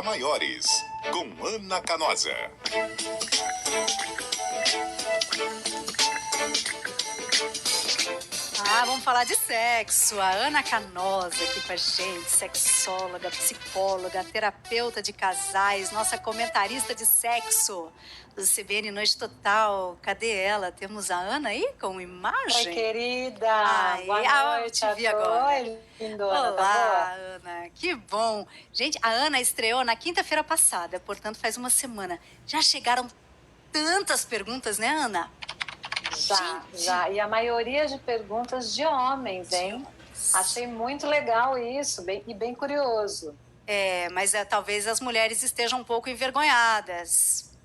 para maiores, com Ana Canosa. Vamos falar de sexo. A Ana Canosa aqui com a gente, sexóloga, psicóloga, terapeuta de casais, nossa comentarista de sexo do CBN Noite Total. Cadê ela? Temos a Ana aí com imagem? Oi, querida. Boa noite, eu te vi agora. Oi, lindona, Olá, tá boa? Ana, que bom. Gente, a Ana estreou na quinta-feira passada, portanto faz uma semana. Já chegaram tantas perguntas, né, Ana? Já. E a maioria de perguntas de homens, hein? Achei muito legal isso, bem curioso. Mas talvez as mulheres estejam um pouco envergonhadas.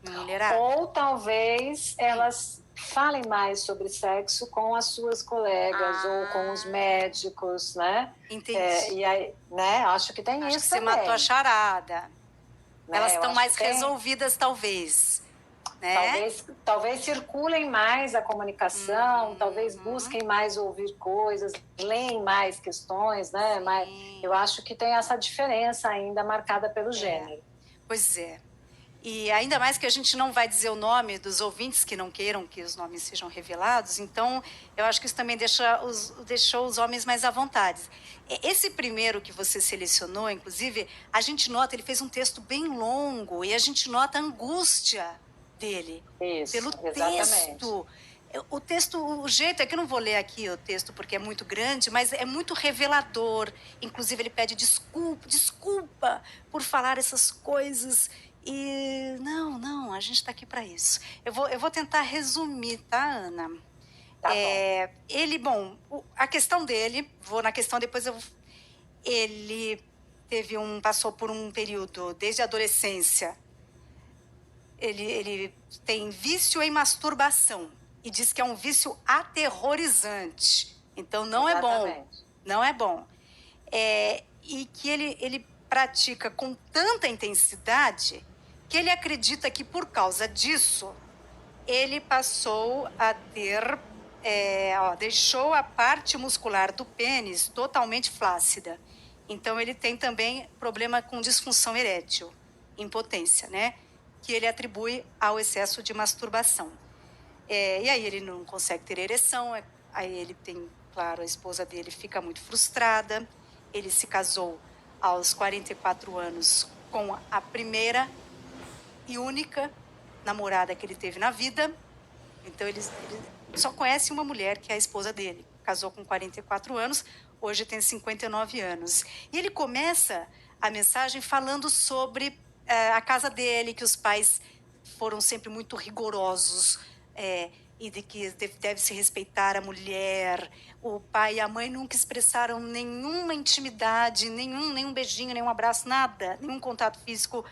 Mulherada. Ou talvez elas falem mais sobre sexo com as suas colegas ou com os médicos, né? Entendi. E aí, né? Acho que tem Acho isso que também. você matou a charada. Né? Elas estão mais resolvidas, talvez. Né? Talvez circulem mais a comunicação, talvez busquem mais ouvir coisas, leem mais questões, né? Mas eu acho que tem essa diferença ainda marcada pelo gênero. Pois é. E ainda mais que a gente não vai dizer o nome dos ouvintes que não queiram que os nomes sejam revelados, então eu acho que isso também deixou os homens mais à vontade. Esse primeiro que você selecionou, inclusive, a gente nota, ele fez um texto bem longo e a gente nota a angústia dele. Isso, pelo exatamente. texto. O jeito é que eu não vou ler aqui o texto porque é muito grande, mas é muito revelador. Inclusive, ele pede desculpa por falar essas coisas. E não, a gente está aqui para isso. Eu vou tentar resumir, tá, Ana? Tá bom. A questão dele, vou na questão, depois ele passou por um período, desde a adolescência. Ele tem vício em masturbação e diz que é um vício aterrorizante. Então, não Exatamente. é bom. Não é bom. E que ele pratica com tanta intensidade que ele acredita que, por causa disso, ele passou a ter... deixou a parte muscular do pênis totalmente flácida. Então, ele tem também problema com disfunção erétil, impotência, né? Que ele atribui ao excesso de masturbação. E aí ele não consegue ter ereção, aí ele tem, claro, a esposa dele fica muito frustrada, ele se casou aos 44 anos com a primeira e única namorada que ele teve na vida, então ele só conhece uma mulher, que é a esposa dele, casou com 44 anos, hoje tem 59 anos. E ele começa a mensagem falando sobre a casa dele, que os pais foram sempre muito rigorosos e de que deve se respeitar a mulher. O pai e a mãe nunca expressaram nenhuma intimidade, nenhum beijinho, nenhum abraço, nada, nenhum contato físico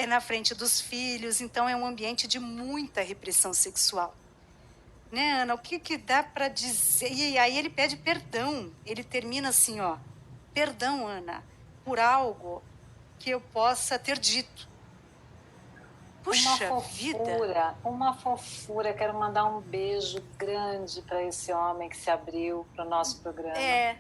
na frente dos filhos. Então é um ambiente de muita repressão sexual. Né, Ana? O que dá para dizer? E aí ele pede perdão. Ele termina assim, ó. Perdão, Ana, por algo que eu possa ter dito. Puxa Uma fofura. Quero mandar um beijo grande para esse homem que se abriu para o nosso programa.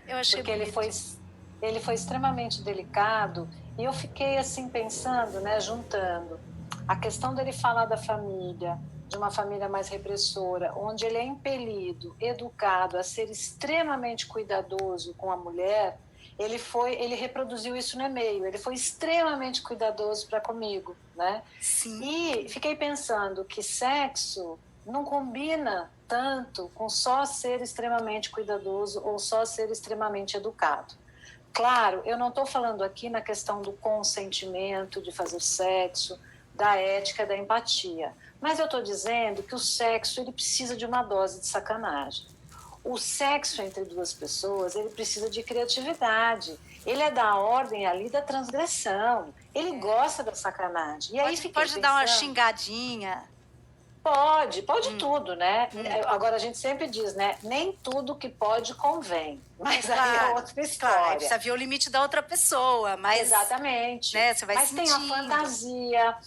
Eu achei porque bonito. ele foi extremamente delicado e eu fiquei assim pensando, né, juntando a questão dele falar da família, de uma família mais repressora, onde ele é impelido, educado a ser extremamente cuidadoso com a mulher. Ele reproduziu isso no e-mail, ele foi extremamente cuidadoso para comigo, né? Sim. E fiquei pensando que sexo não combina tanto com só ser extremamente cuidadoso ou só ser extremamente educado. Claro, eu não estou falando aqui na questão do consentimento de fazer sexo, da ética, da empatia, mas eu estou dizendo que o sexo ele precisa de uma dose de sacanagem. O sexo entre duas pessoas, ele precisa de criatividade. Ele é da ordem ali da transgressão. Ele gosta da sacanagem. E aí pode dar uma xingadinha. Pode tudo, né? Agora a gente sempre diz, né? Nem tudo que pode convém. Mas aí é outra história. Claro, precisa ver o limite da outra pessoa. Mas, exatamente. Né, você vai mas sentindo.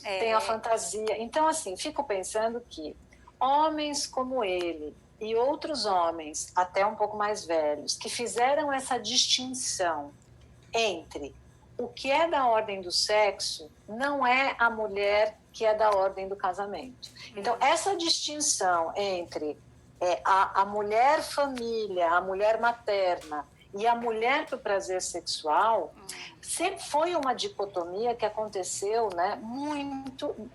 tem a fantasia. Então, assim, fico pensando que homens como ele e outros homens, até um pouco mais velhos, que fizeram essa distinção entre o que é da ordem do sexo não é a mulher que é da ordem do casamento. Então, essa distinção entre a mulher família, a mulher materna e a mulher para o prazer sexual sempre foi uma dicotomia que aconteceu, né,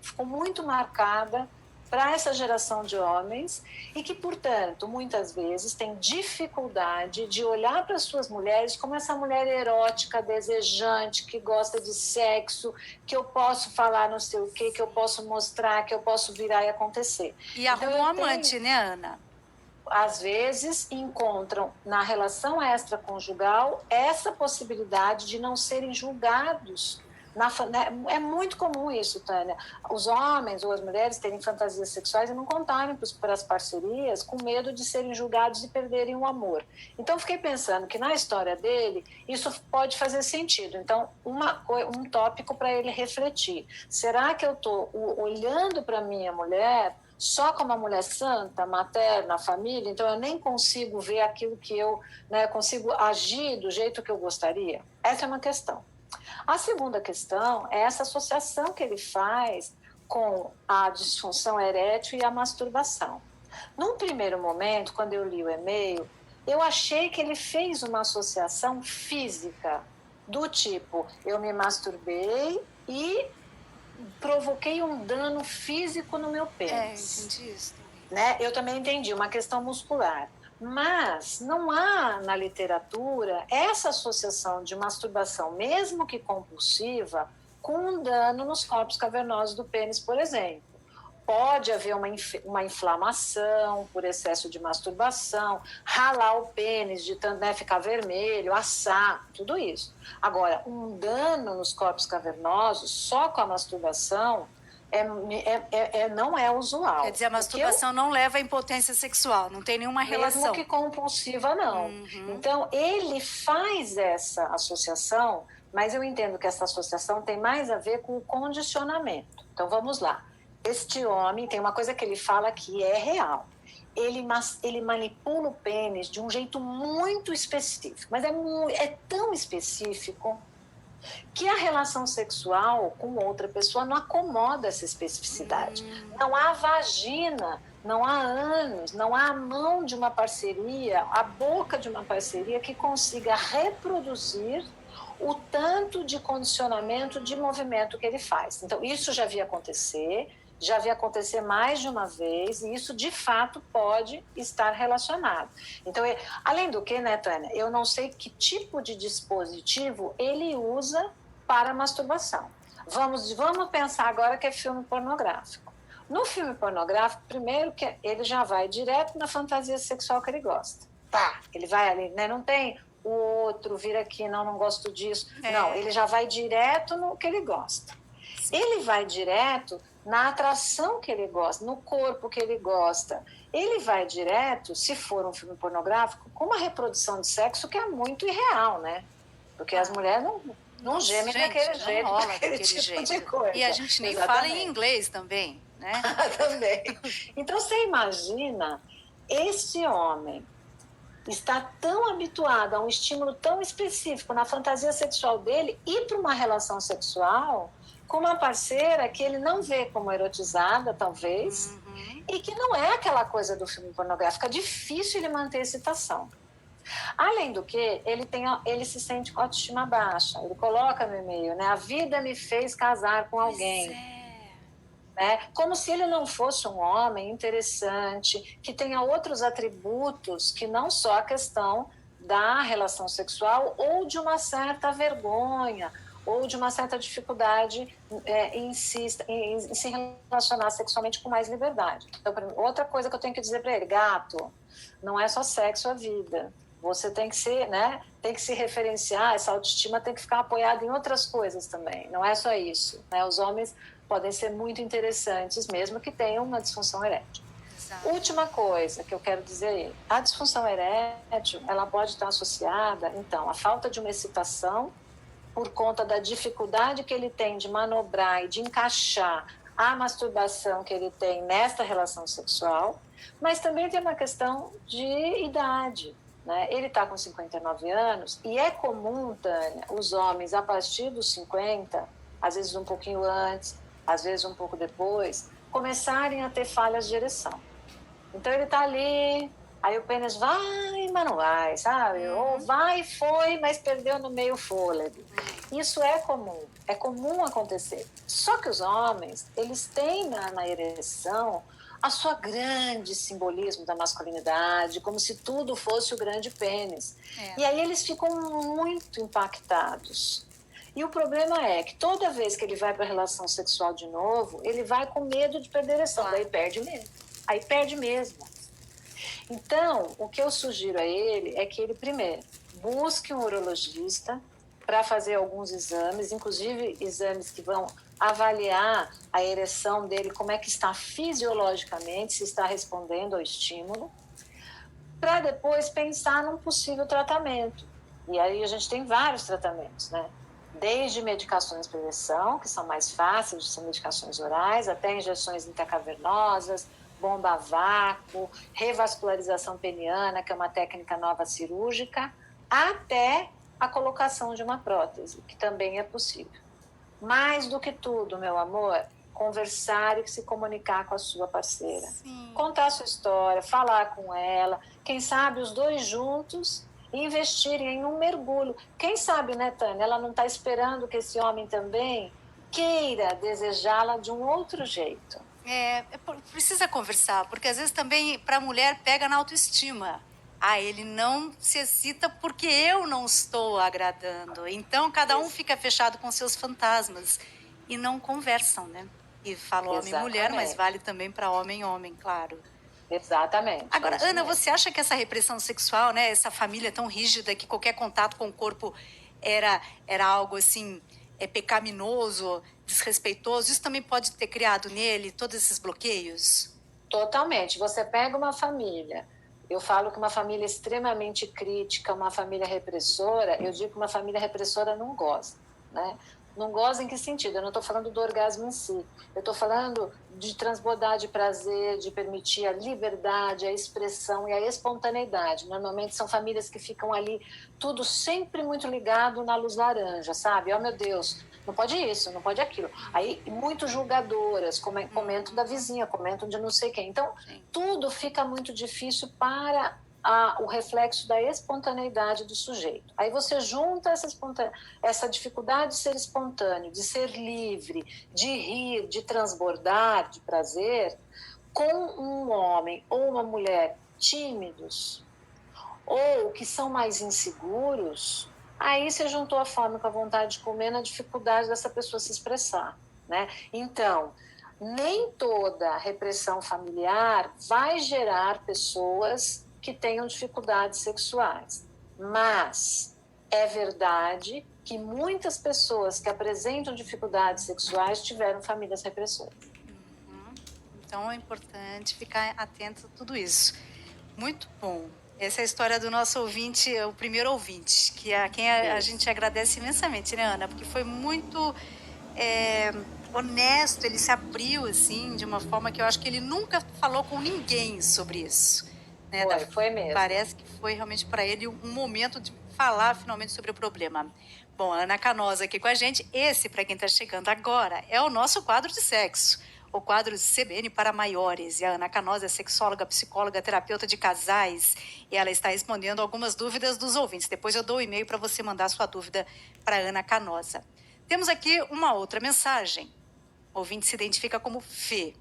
ficou muito marcada para essa geração de homens e que, portanto, muitas vezes tem dificuldade de olhar para as suas mulheres como essa mulher erótica, desejante, que gosta de sexo, que eu posso falar não sei o quê, que eu posso mostrar, que eu posso virar e acontecer. E arruma um amante, né, Ana? Às vezes encontram na relação extraconjugal essa possibilidade de não serem julgados. É muito comum isso, Tânia. Os homens ou as mulheres terem fantasias sexuais e não contarem para as parcerias com medo de serem julgados e perderem o amor. Então, fiquei pensando que na história dele, isso pode fazer sentido. Então, um tópico para ele refletir. Será que eu estou olhando para minha mulher só como uma mulher santa, materna, família, então eu nem consigo ver aquilo que eu, né, consigo agir do jeito que eu gostaria? Essa é uma questão. A segunda questão é essa associação que ele faz com a disfunção erétil e a masturbação. Num primeiro momento, quando eu li o e-mail, eu achei que ele fez uma associação física, do tipo, eu me masturbei e provoquei um dano físico no meu pênis. Entendi isso. Né? Eu também entendi, uma questão muscular. Mas não há na literatura essa associação de masturbação, mesmo que compulsiva, com um dano nos corpos cavernosos do pênis, por exemplo. Pode haver uma inflamação por excesso de masturbação, ralar o pênis, de né, ficar vermelho, assar, tudo isso. Agora, um dano nos corpos cavernosos só com a masturbação não é usual. Quer dizer, a masturbação não leva à impotência sexual, não tem nenhuma relação. Mesmo que compulsiva, não. Então, ele faz essa associação, mas eu entendo que essa associação tem mais a ver com o condicionamento. Então, vamos lá. Este homem, tem uma coisa que ele fala que é real. Ele manipula o pênis de um jeito muito específico, mas é tão específico que a relação sexual com outra pessoa não acomoda essa especificidade. Não há vagina, não há ânus, não há a mão de uma parceria, a boca de uma parceria que consiga reproduzir o tanto de condicionamento de movimento que ele faz. Então, isso já vi acontecer mais de uma vez, e isso de fato pode estar relacionado. Então, além do que, né, Tânia, eu não sei que tipo de dispositivo ele usa para masturbação. Vamos pensar agora que é filme pornográfico. No filme pornográfico, primeiro que ele já vai direto na fantasia sexual que ele gosta. Tá, ele vai ali, né, não tem o outro, vira aqui, não gosto disso. Não, ele já vai direto no que ele gosta. Ele vai direto na atração que ele gosta, no corpo que ele gosta. Ele vai direto, se for um filme pornográfico, com uma reprodução de sexo que é muito irreal, né? Porque as mulheres não gemem daquele jeito, daquele tipo de coisa. E a gente nem fala em inglês também, né? Também. Então, você imagina, esse homem está tão habituado a um estímulo tão específico na fantasia sexual dele ir para uma relação sexual com uma parceira que ele não vê como erotizada, talvez, e que não é aquela coisa do filme pornográfico. É difícil ele manter excitação. Além do que, ele se sente com autoestima baixa. Ele coloca no e-mail, né? A vida me fez casar com alguém. Né? Como se ele não fosse um homem interessante, que tenha outros atributos que não só a questão da relação sexual ou de uma certa vergonha, ou de uma certa dificuldade em se relacionar sexualmente com mais liberdade. Então, outra coisa que eu tenho que dizer para ele, gato, não é só sexo a vida. Você tem que ser, né? Tem que se referenciar, essa autoestima tem que ficar apoiada em outras coisas também. Não é só isso, né? Os homens podem ser muito interessantes, mesmo que tenham uma disfunção erétil. Exato. Última coisa que eu quero dizer, a disfunção erétil, ela pode estar associada, então, à falta de uma excitação por conta da dificuldade que ele tem de manobrar e de encaixar a masturbação que ele tem nesta relação sexual, mas também tem uma questão de idade. né? Ele está com 59 anos e é comum, Tânia, os homens a partir dos 50, às vezes um pouquinho antes, às vezes um pouco depois, começarem a ter falhas de ereção. Então ele está ali, aí o pênis vai, mas não vai, sabe? Ou vai e foi, mas perdeu no meio o fôlego. Isso é comum acontecer. Só que os homens, eles têm na ereção a sua grande simbolismo da masculinidade, como se tudo fosse o grande pênis. E aí eles ficam muito impactados. E o problema é que toda vez que ele vai para a relação sexual de novo, ele vai com medo de perder a ereção, daí perde mesmo. Aí perde mesmo. Então, o que eu sugiro a ele é que ele, primeiro, busque um urologista para fazer alguns exames, inclusive exames que vão avaliar a ereção dele, como é que está fisiologicamente, se está respondendo ao estímulo, para depois pensar num possível tratamento. E aí a gente tem vários tratamentos, né? Desde medicações para ereção, que são mais fáceis, são medicações orais, até injeções intracavernosas, bomba a vácuo, revascularização peniana, que é uma técnica nova cirúrgica, até a colocação de uma prótese, que também é possível. Mais do que tudo, meu amor, conversar e se comunicar com a sua parceira. Sim. Contar a sua história, falar com ela, quem sabe os dois juntos investirem em um mergulho. Quem sabe, né, Tânia, ela não está esperando que esse homem também queira desejá-la de um outro jeito. Precisa conversar, porque às vezes também para a mulher pega na autoestima. Ele não se excita porque eu não estou agradando. Então, cada um fica fechado com seus fantasmas e não conversam, né? E fala homem e mulher, mas vale também para homem e homem, claro. Exatamente. Agora, Ana, você acha que essa repressão sexual, né, essa família tão rígida que qualquer contato com o corpo era algo assim, pecaminoso, desrespeitoso, isso também pode ter criado nele todos esses bloqueios? Totalmente. Você pega uma família, eu falo que uma família extremamente crítica, uma família repressora, eu digo que uma família repressora não goza, né? Não goza em que sentido? Eu não estou falando do orgasmo em si. Eu estou falando de transbordar de prazer, de permitir a liberdade, a expressão e a espontaneidade. Normalmente são famílias que ficam ali, tudo sempre muito ligado na luz laranja, sabe? Oh, meu Deus, não pode isso, não pode aquilo. Aí, muito julgadoras, comentam da vizinha, comentam de não sei quem. Então, tudo fica muito difícil para o reflexo da espontaneidade do sujeito. Aí você junta essa dificuldade de ser espontâneo, de ser livre, de rir, de transbordar de prazer, com um homem ou uma mulher tímidos ou que são mais inseguros, aí você juntou a fome com a vontade de comer na dificuldade dessa pessoa se expressar, né? Então, nem toda repressão familiar vai gerar pessoas que tenham dificuldades sexuais. Mas é verdade que muitas pessoas que apresentam dificuldades sexuais tiveram famílias repressoras. Então é importante ficar atento a tudo isso. Muito bom. Essa é a história do nosso ouvinte, o primeiro ouvinte, que a quem a gente agradece imensamente, né, Ana? Porque foi muito honesto, ele se abriu, assim, de uma forma que eu acho que ele nunca falou com ninguém sobre isso. Né? Foi mesmo. Parece que foi realmente para ele um momento de falar finalmente sobre o problema. Bom, a Ana Canosa aqui com a gente. Esse, para quem está chegando agora, é o nosso quadro de sexo. O quadro de CBN para maiores. E a Ana Canosa é sexóloga, psicóloga, terapeuta de casais. E ela está respondendo algumas dúvidas dos ouvintes. Depois eu dou o e-mail para você mandar a sua dúvida para a Ana Canosa. Temos aqui uma outra mensagem. O ouvinte se identifica como Fê.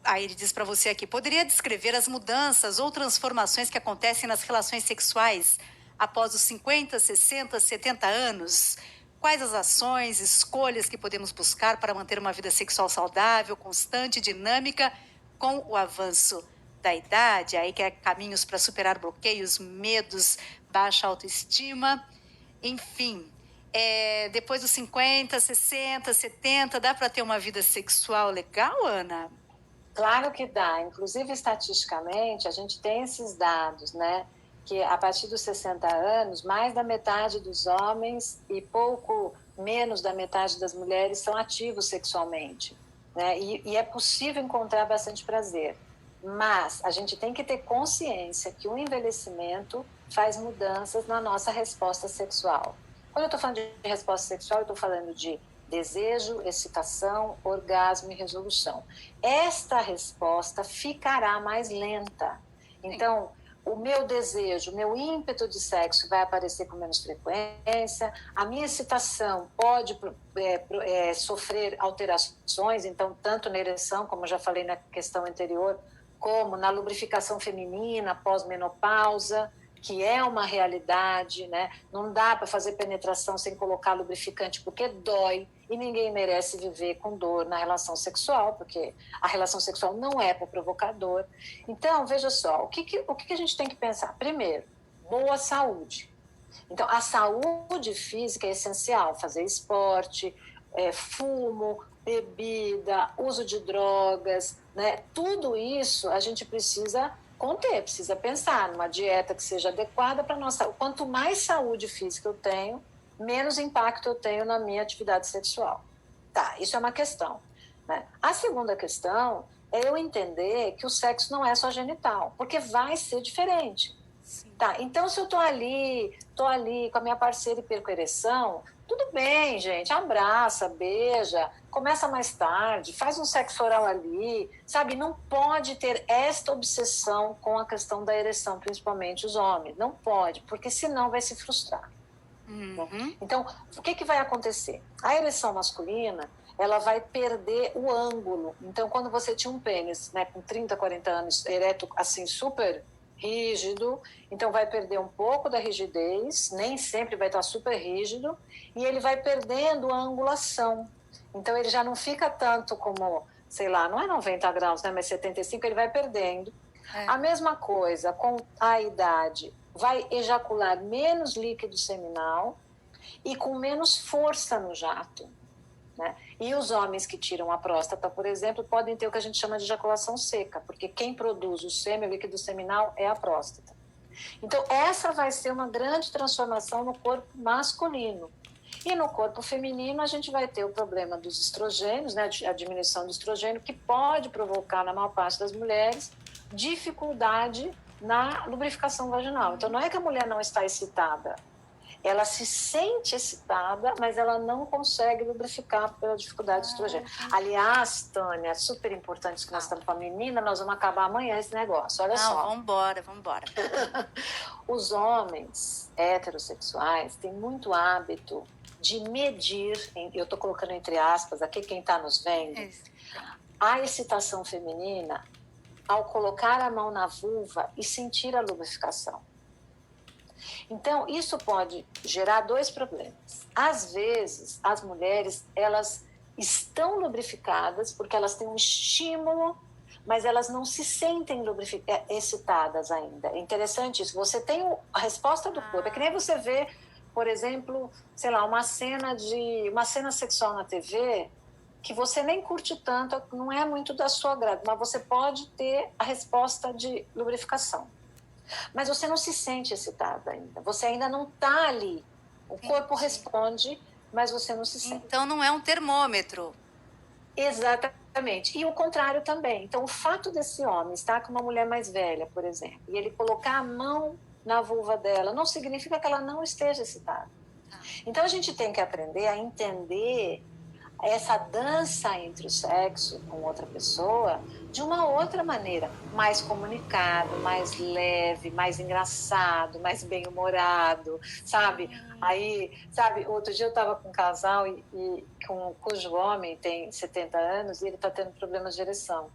Aí ele diz para você aqui, poderia descrever as mudanças ou transformações que acontecem nas relações sexuais após os 50, 60, 70 anos? Quais as ações, escolhas que podemos buscar para manter uma vida sexual saudável, constante, dinâmica, com o avanço da idade? Aí que é caminhos para superar bloqueios, medos, baixa autoestima, enfim. Depois dos 50, 60, 70, dá para ter uma vida sexual legal, Ana? Claro que dá. Inclusive, estatisticamente, a gente tem esses dados, né? Que a partir dos 60 anos, mais da metade dos homens e pouco menos da metade das mulheres são ativos sexualmente, né? E é possível encontrar bastante prazer. Mas a gente tem que ter consciência que o envelhecimento faz mudanças na nossa resposta sexual. Quando eu estou falando de resposta sexual, eu estou falando de desejo, excitação, orgasmo e resolução. Esta resposta ficará mais lenta. Então, o meu desejo, o meu ímpeto de sexo vai aparecer com menos frequência, a minha excitação pode sofrer alterações, então, tanto na ereção, como eu já falei na questão anterior, como na lubrificação feminina pós-menopausa, que é uma realidade, né? Não dá para fazer penetração sem colocar lubrificante, porque dói, e ninguém merece viver com dor na relação sexual, porque a relação sexual não é para provocar dor. Então, veja só, o que a gente tem que pensar? Primeiro, boa saúde. Então, a saúde física é essencial, fazer esporte, fumo, bebida, uso de drogas, né? Tudo isso a gente precisa conter, precisa pensar numa dieta que seja adequada para nossa. Quanto mais saúde física eu tenho, menos impacto eu tenho na minha atividade sexual. Tá, isso é uma questão, né? A segunda questão é eu entender que o sexo não é só genital, porque vai ser diferente. Sim. Tá, então se eu tô ali com a minha parceira e perco a ereção, tudo bem, gente, abraça, beija, começa mais tarde, faz um sexo oral ali, sabe? Não pode ter esta obsessão com a questão da ereção, principalmente os homens. Não pode, porque senão vai se frustrar. Uhum. Então, o que vai acontecer? A ereção masculina, ela vai perder o ângulo. Então, quando você tinha um pênis, né, com 30, 40 anos, ereto, assim, super rígido, então vai perder um pouco da rigidez, nem sempre vai estar super rígido, e ele vai perdendo a angulação. Então ele já não fica tanto como, sei lá, não é 90 graus, né, mas 75, ele vai perdendo. A mesma coisa com a idade, vai ejacular menos líquido seminal e com menos força no jato. Né? E os homens que tiram a próstata, por exemplo, podem ter o que a gente chama de ejaculação seca, porque quem produz o sêmen, o líquido seminal, é a próstata. Então, essa vai ser uma grande transformação no corpo masculino. E no corpo feminino, a gente vai ter o problema dos estrogênios, né? A diminuição do estrogênio, que pode provocar, na maior parte das mulheres, dificuldade na lubrificação vaginal. Então, não é que a mulher não está excitada, ela se sente excitada, mas ela não consegue lubrificar pela dificuldade de estrogênio. Aliás, Tânia, é super importante que nós estamos com a menina, nós vamos acabar amanhã esse negócio, olha só. Vamos embora. Os homens heterossexuais têm muito hábito de medir, eu estou colocando entre aspas aqui, quem está nos vendo, a excitação feminina ao colocar a mão na vulva e sentir a lubrificação. Então, isso pode gerar dois problemas. Às vezes, as mulheres, elas estão lubrificadas porque elas têm um estímulo, mas elas não se sentem excitadas ainda. É interessante isso. Você tem a resposta do corpo. É que nem você vê, por exemplo, sei lá, uma cena sexual na TV que você nem curte tanto, não é muito da sua grado, mas você pode ter a resposta de lubrificação. Mas você não se sente excitada ainda. Você ainda não está ali. O corpo responde, mas você não se sente. Então não é um termômetro. Exatamente. E o contrário também. Então o fato desse homem estar com uma mulher mais velha, por exemplo, e ele colocar a mão na vulva dela, não significa que ela não esteja excitada. Então a gente tem que aprender a entender essa dança entre o sexo com outra pessoa de uma outra maneira, mais comunicado, mais leve, mais engraçado, mais bem-humorado, sabe? Aí, sabe, outro dia eu estava com um casal cujo homem tem 70 anos e ele está tendo problemas de ereção.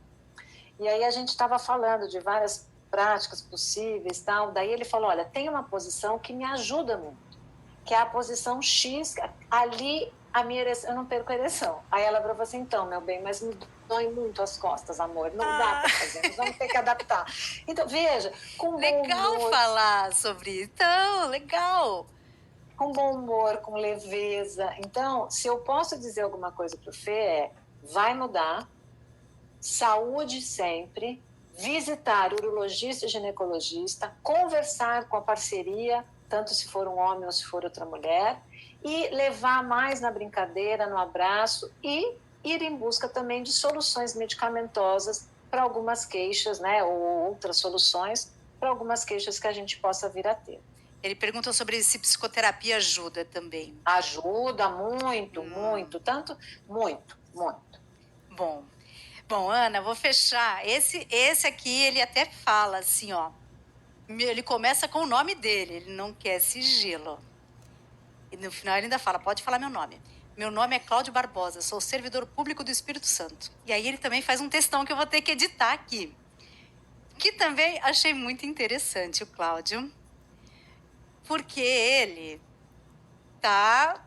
E aí a gente estava falando de várias práticas possíveis, tal. Daí ele falou, olha, tem uma posição que me ajuda muito, que é a posição X, ali a minha ereção, eu não perco a ereção. Aí ela falou assim, então, meu bem, mas me dói muito as costas, amor. Não dá para fazer, nós vamos ter que adaptar. Então, veja, com legal bom humor, falar sobre isso. Então, legal. Com bom humor, com leveza. Então, se eu posso dizer alguma coisa para o Fê, vai mudar, saúde sempre, visitar urologista e ginecologista, conversar com a parceria, tanto se for um homem ou se for outra mulher, e levar mais na brincadeira, no abraço, e ir em busca também de soluções medicamentosas para algumas queixas, né, ou outras soluções para algumas queixas que a gente possa vir a ter. Ele pergunta sobre se psicoterapia ajuda também. Ajuda muito, muito, tanto, muito, muito. Bom, Ana, vou fechar. Esse aqui, ele até fala assim, ó. Ele começa com o nome dele, ele não quer sigilo. E no final ele ainda fala, pode falar meu nome. Meu nome é Cláudio Barbosa, sou servidor público do Espírito Santo. E aí ele também faz um textão que eu vou ter que editar aqui. Que também achei muito interessante, o Cláudio. Porque ele tá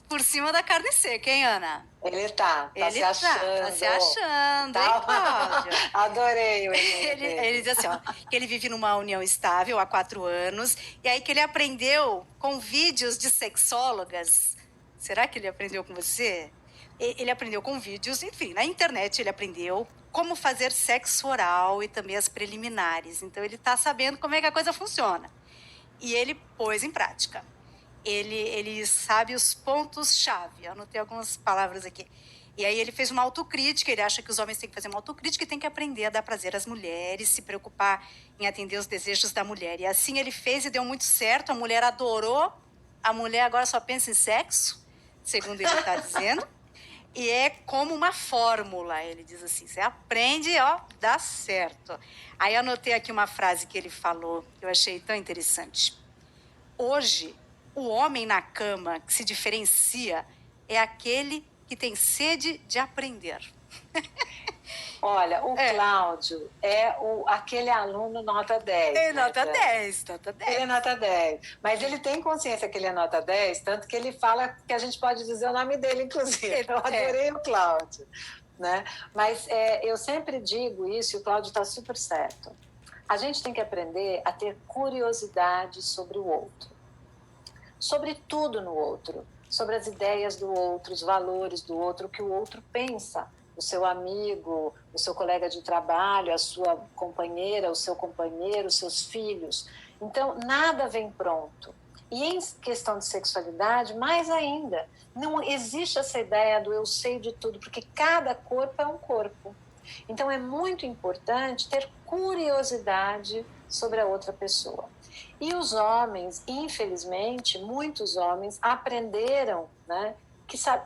por cima da carne seca, hein, Ana? Ele tá se achando. Tá se achando, tá. hein, Cláudio? Adorei o ele diz assim, ó, que ele vive numa união estável há 4 anos, e aí que ele aprendeu com vídeos de sexólogas. Será que ele aprendeu com você? Ele aprendeu com vídeos, enfim, na internet ele aprendeu como fazer sexo oral e também as preliminares. Então ele tá sabendo como é que a coisa funciona. E ele pôs em prática. Ele sabe os pontos-chave. Eu anotei algumas palavras aqui. E aí ele fez uma autocrítica, ele acha que os homens têm que fazer uma autocrítica e têm que aprender a dar prazer às mulheres, se preocupar em atender os desejos da mulher. E assim ele fez e deu muito certo, a mulher adorou, a mulher agora só pensa em sexo, segundo ele está dizendo. E é como uma fórmula, ele diz assim, você aprende, ó, dá certo. Aí anotei aqui uma frase que ele falou, que eu achei tão interessante. Hoje, o homem na cama que se diferencia é aquele que tem sede de aprender. Olha, o Cláudio é aquele aluno nota 10. É nota 10, nota 10. Ele é nota 10. Mas ele tem consciência que ele é nota 10, tanto que ele fala que a gente pode dizer o nome dele, inclusive. Eu adorei o Cláudio. Né? Mas eu sempre digo isso, e o Cláudio está super certo. A gente tem que aprender a ter curiosidade sobre o outro. Sobre tudo no outro. Sobre as ideias do outro, os valores do outro, o que o outro pensa. O seu amigo, o seu colega de trabalho, a sua companheira, o seu companheiro, os seus filhos. Então, nada vem pronto. E em questão de sexualidade, mais ainda, não existe essa ideia do eu sei de tudo, porque cada corpo é um corpo. Então, é muito importante ter curiosidade sobre a outra pessoa. E os homens, infelizmente, muitos homens aprenderam, né,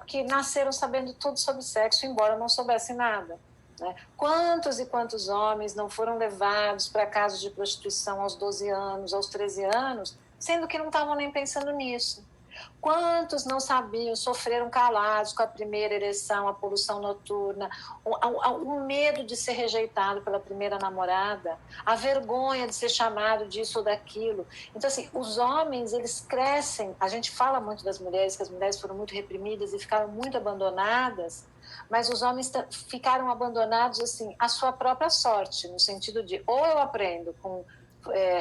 que nasceram sabendo tudo sobre sexo, embora não soubessem nada. Né? Quantos e quantos homens não foram levados para casos de prostituição aos 12 anos, aos 13 anos, sendo que não estavam nem pensando nisso? Quantos não sabiam, sofreram calados com a primeira ereção, a poluição noturna, o medo de ser rejeitado pela primeira namorada, a vergonha de ser chamado disso ou daquilo. Então, assim, os homens, eles crescem. A gente fala muito das mulheres, que as mulheres foram muito reprimidas e ficaram muito abandonadas, mas os homens ficaram abandonados, assim, à sua própria sorte, no sentido de ou eu aprendo com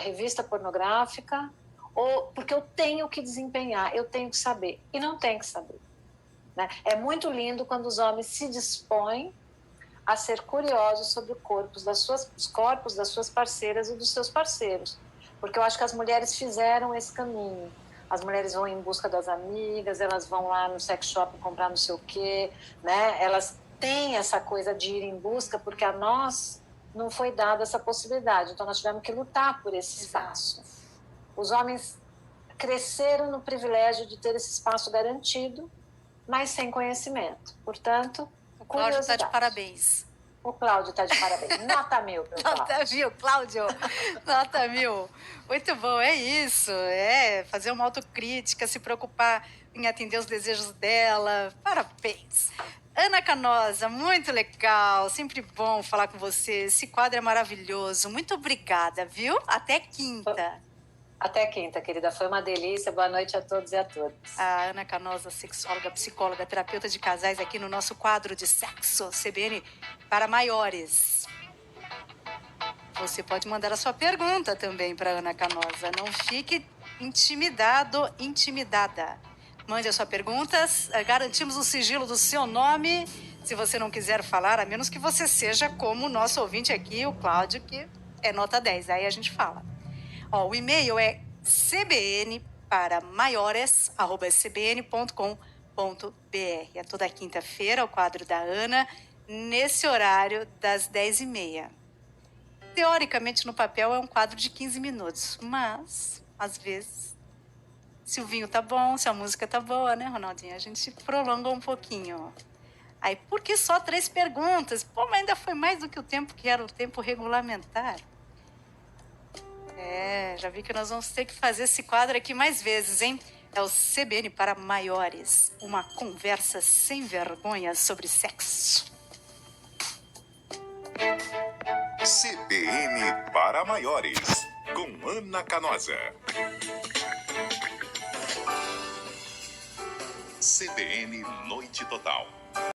revista pornográfica, ou porque eu tenho que desempenhar, eu tenho que saber, e não tem que saber. Né? É muito lindo quando os homens se dispõem a ser curiosos sobre os corpos das suas parceiras e dos seus parceiros, porque eu acho que as mulheres fizeram esse caminho. As mulheres vão em busca das amigas, elas vão lá no sex shop comprar não sei o quê, né? Elas têm essa coisa de ir em busca, porque a nós não foi dada essa possibilidade, então nós tivemos que lutar por esse espaço. Os homens cresceram no privilégio de ter esse espaço garantido, mas sem conhecimento. Portanto, o Cláudio está de parabéns. O Cláudio está de parabéns. Nota 1000 para o Cláudio. Nota 1000, Cláudio. Nota 1000. Muito bom, é isso. É fazer uma autocrítica, se preocupar em atender os desejos dela. Parabéns. Ana Canosa, muito legal, sempre bom falar com você. Esse quadro é maravilhoso. Muito obrigada, viu? Até quinta. Até quinta, querida. Foi uma delícia. Boa noite a todos e a todas. A Ana Canosa, sexóloga, psicóloga, terapeuta de casais aqui no nosso quadro de sexo, CBN para maiores. Você pode mandar a sua pergunta também para Ana Canosa. Não fique intimidado, intimidada. Mande as suas perguntas. Garantimos o sigilo do seu nome. Se você não quiser falar, a menos que você seja como o nosso ouvinte aqui, o Cláudio, que é nota 10. Aí a gente fala. Ó, o e-mail é cbnparamaiores@cbn.com.br. É toda quinta-feira o quadro da Ana nesse horário das 10h30. Teoricamente, no papel, é um quadro de 15 minutos, mas, às vezes, se o vinho tá bom, se a música tá boa, né, Ronaldinho? A gente prolonga um pouquinho. Aí, por que só 3 perguntas? Pô, mas ainda foi mais do que o tempo que era o tempo regulamentar. Já vi que nós vamos ter que fazer esse quadro aqui mais vezes, hein? É o CBN para maiores. Uma conversa sem vergonha sobre sexo. CBN para maiores, com Ana Canosa. CBN Noite Total.